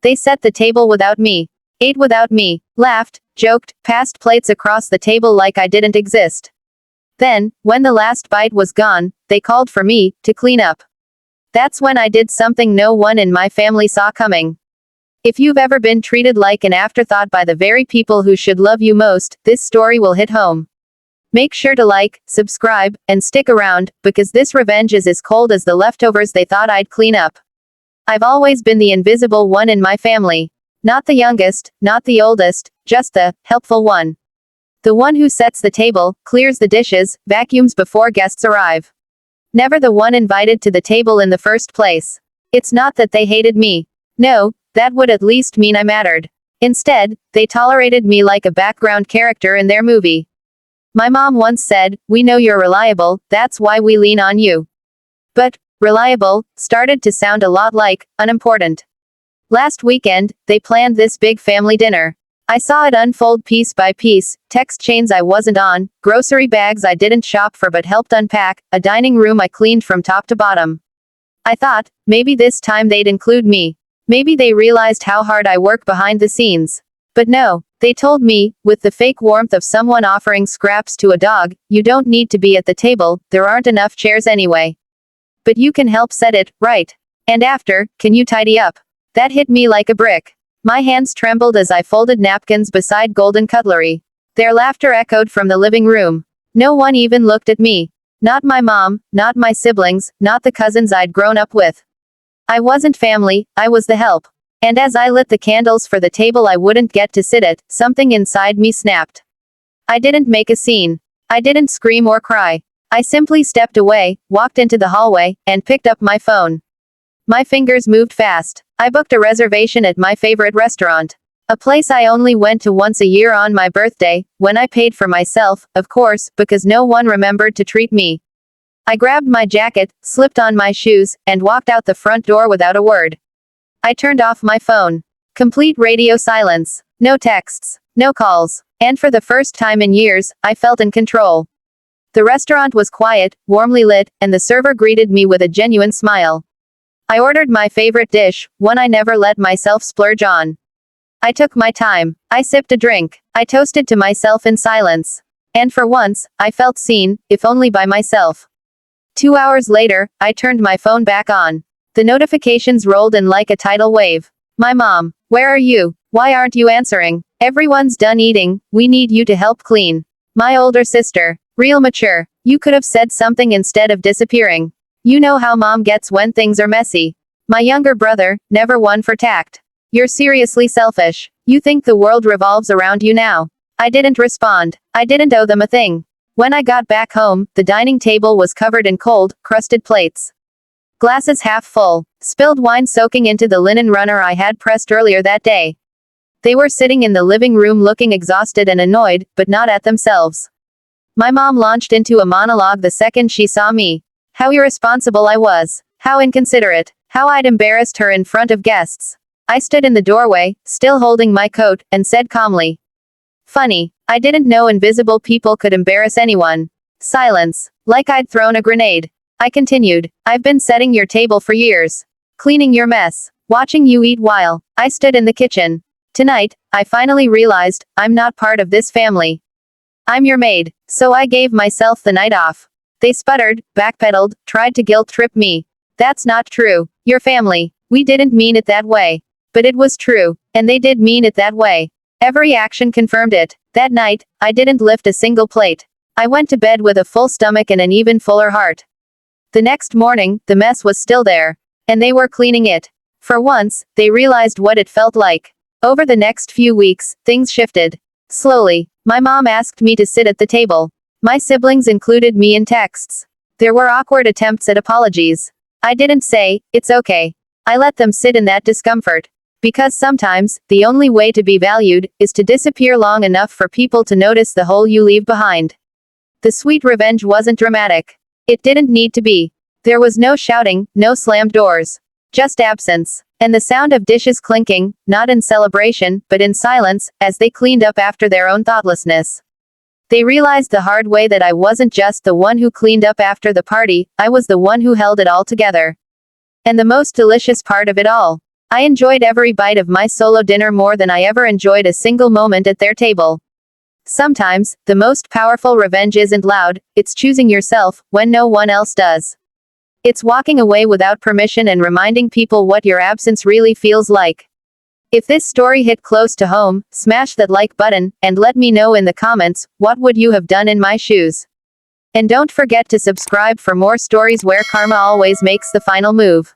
They set the table without me, ate without me, laughed, joked, passed plates across the table like I didn't exist. Then, when the last bite was gone, they called for me to clean up. That's when I did something no one in my family saw coming. If you've ever been treated like an afterthought by the very people who should love you most, this story will hit home. Make sure to like, subscribe, and stick around, because this revenge is as cold as the leftovers they thought I'd clean up. I've always been the invisible one in my family. Not the youngest, not the oldest, just the helpful one. The one who sets the table, clears the dishes, vacuums before guests arrive. Never the one invited to the table in the first place. It's not that they hated me. No, that would at least mean I mattered. Instead, they tolerated me like a background character in their movie. My mom once said, "We know you're reliable, that's why we lean on you." But reliable started to sound a lot like unimportant. Last weekend, they planned this big family dinner. I saw it unfold piece by piece: text chains I wasn't on, grocery bags I didn't shop for but helped unpack, a dining room I cleaned from top to bottom. I thought, maybe this time they'd include me. Maybe they realized how hard I work behind the scenes. But no, they told me, with the fake warmth of someone offering scraps to a dog, "You don't need to be at the table, there aren't enough chairs anyway. But you can help set it right. And after, can you tidy up?" That hit me like a brick. My hands trembled as I folded napkins beside golden cutlery. Their laughter echoed from the living room. No one even looked at me. Not my mom, not my siblings, not the cousins I'd grown up with. I wasn't family, I was the help. And as I lit the candles for the table I wouldn't get to sit at, something inside me snapped. I didn't make a scene. I didn't scream or cry. I simply stepped away, walked into the hallway, and picked up my phone. My fingers moved fast. I booked a reservation at my favorite restaurant. A place I only went to once a year on my birthday, when I paid for myself, of course, because no one remembered to treat me. I grabbed my jacket, slipped on my shoes, and walked out the front door without a word. I turned off my phone. Complete radio silence. No texts. No calls. And for the first time in years, I felt in control. The restaurant was quiet, warmly lit, and the server greeted me with a genuine smile. I ordered my favorite dish, one I never let myself splurge on. I took my time. I sipped a drink. I toasted to myself in silence. And for once, I felt seen, if only by myself. 2 hours later, I turned my phone back on. The notifications rolled in like a tidal wave. "My mom. Where are you? Why aren't you answering? Everyone's done eating, we need you to help clean." My older sister. Real mature. You could have said something instead of disappearing. You know how mom gets when things are messy. My younger brother, never one for tact. "You're seriously selfish. You think the world revolves around you now." I didn't respond. I didn't owe them a thing. When I got back home, the dining table was covered in cold, crusted plates. Glasses half full. Spilled wine soaking into the linen runner I had pressed earlier that day. They were sitting in the living room looking exhausted and annoyed, but not at themselves. My mom launched into a monologue the second she saw me. How irresponsible I was. How inconsiderate. How I'd embarrassed her in front of guests. I stood in the doorway, still holding my coat, and said calmly. Funny. I didn't know invisible people could embarrass anyone. Silence. Like I'd thrown a grenade. I continued. "I've been setting your table for years. Cleaning your mess. Watching you eat while I stood in the kitchen. Tonight, I finally realized, I'm not part of this family. I'm your maid." So I gave myself the night off. They sputtered, backpedaled, tried to guilt trip me. "That's not true. Your family. We didn't mean it that way." But it was true. And they did mean it that way. Every action confirmed it. That night, I didn't lift a single plate. I went to bed with a full stomach and an even fuller heart. The next morning, the mess was still there. And they were cleaning it. For once, they realized what it felt like. Over the next few weeks, things shifted. Slowly, my mom asked me to sit at the table. My siblings included me in texts. There were awkward attempts at apologies. I didn't say, "It's okay." I let them sit in that discomfort. Because sometimes, the only way to be valued, is to disappear long enough for people to notice the hole you leave behind. The sweet revenge wasn't dramatic. It didn't need to be. There was no shouting, no slammed doors. Just absence. And the sound of dishes clinking, not in celebration, but in silence, as they cleaned up after their own thoughtlessness. They realized the hard way that I wasn't just the one who cleaned up after the party, I was the one who held it all together. And the most delicious part of it all, I enjoyed every bite of my solo dinner more than I ever enjoyed a single moment at their table. Sometimes, the most powerful revenge isn't loud, it's choosing yourself when no one else does. It's walking away without permission and reminding people what your absence really feels like. If this story hit close to home, smash that like button, and let me know in the comments, what would you have done in my shoes? And don't forget to subscribe for more stories where karma always makes the final move.